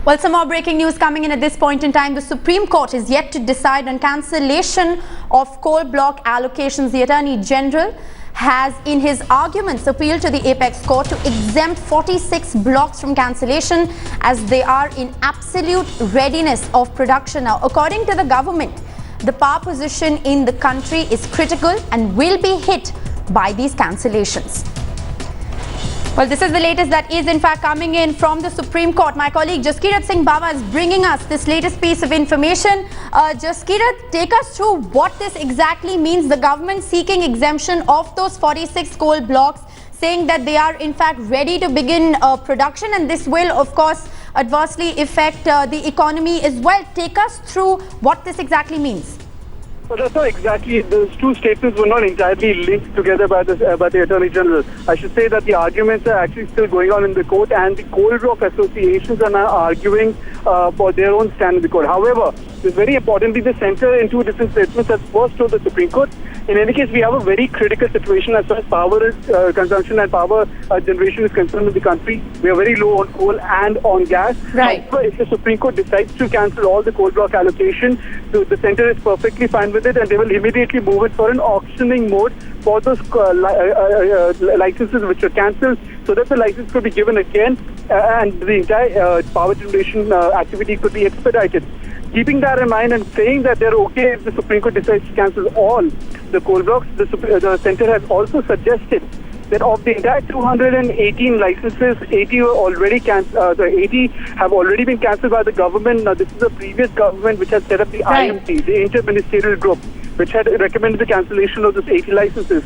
Well, some more breaking news coming in at this point in time. The Supreme Court is yet to decide on cancellation of coal block allocations. The Attorney General has, in his arguments, appealed to the Apex Court to exempt 46 blocks from cancellation as they are in absolute readiness of production. Now, according to the government, the power position in the country is critical and will be hit by these cancellations. Well, this is the latest that is in fact coming in from the Supreme Court. My colleague Jaskirat Singh Baba is bringing us this latest piece of information. Jaskirat, take us through what this exactly means. The government seeking exemption of those 46 coal blocks, saying that they are in fact ready to begin production, and this will of course adversely affect the economy as well. Take us through what this exactly means. Well, that's not exactly. Those two statements were not entirely linked together by the Attorney General. I should say that the arguments are actually still going on in the court, and the coal block associations are now arguing for their own stand in the court. However, very importantly, the centre in two different statements has first told the Supreme Court, in any case, we have a very critical situation as far as power consumption and power generation is concerned in the country. We are very low on coal and on gas. Right. However, if the Supreme Court decides to cancel all the coal block allocation, so the centre is perfectly fine with it, and they will immediately move it for an auctioning mode for those licenses which are cancelled, so that the license could be given again and the entire power generation activity could be expedited. Keeping that in mind and saying that they're okay if the Supreme Court decides to cancel all the coal blocks, the centre has also suggested that of the entire 218 licenses, 80 were already 80 have already been cancelled by the government. Now, this is the previous government which had set up the IMC, the Inter-Ministerial Group, which had recommended the cancellation of those 80 licenses.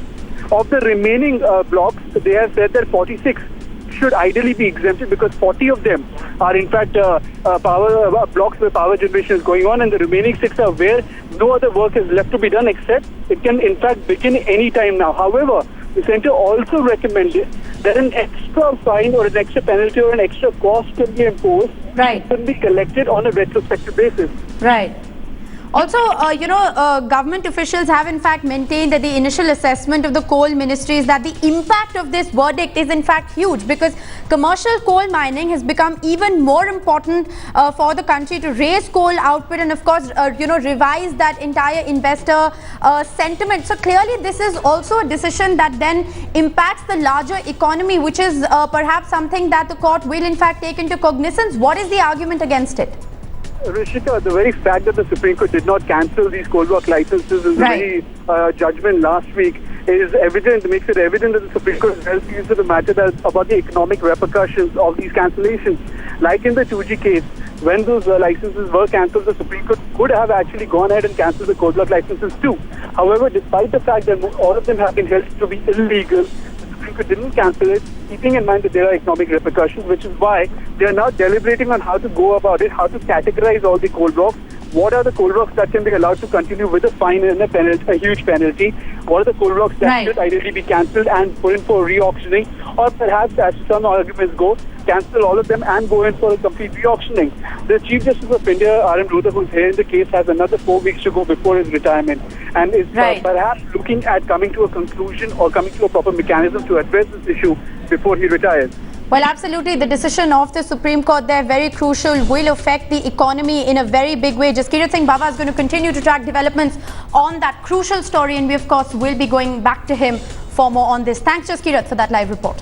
Of the remaining blocks, they have said that 46 should ideally be exempted because 40 of them are in fact power blocks where power generation is going on, and the remaining 6 are where no other work is left to be done except it can in fact begin any time now. However, the centre also recommended that an extra fine or an extra penalty or an extra cost can be imposed, can be collected on a retrospective basis. Right. Also, government officials have in fact maintained that the initial assessment of the coal ministry is that the impact of this verdict is in fact huge, because commercial coal mining has become even more important for the country to raise coal output and of course, revise that entire investor sentiment. So clearly this is also a decision that then impacts the larger economy, which is perhaps something that the court will in fact take into cognizance. What is the argument against it? Rishika, the very fact that the Supreme Court did not cancel these coal block licenses in the very judgment last week is evident, makes it evident that the Supreme Court is well pleased with the matter about the economic repercussions of these cancellations. Like in the 2G case, when those licenses were cancelled, the Supreme Court could have actually gone ahead and cancelled the coal block licenses too. However, despite the fact that all of them have been held to be illegal, the Supreme Court didn't cancel it, keeping in mind that there are economic repercussions, which is why they are now deliberating on how to go about it, how to categorize all the coal blocks. What are the coal blocks that can be allowed to continue with a fine and a penalty, a huge penalty? What are the coal blocks that should ideally be cancelled and put in for re-auctioning? Or perhaps, as some arguments go, cancel all of them and go in for a complete re-auctioning. The Chief Justice of India, R.M. Luther, who's here in the case, has another 4 weeks to go before his retirement, and is perhaps looking at coming to a conclusion or coming to a proper mechanism to address this issue before he retires. Well, absolutely. The decision of the Supreme Court there, very crucial, will affect the economy in a very big way. Jaskirat Singh Baba is going to continue to track developments on that crucial story, and we, of course, will be going back to him for more on this. Thanks, Jaskirat, for that live report.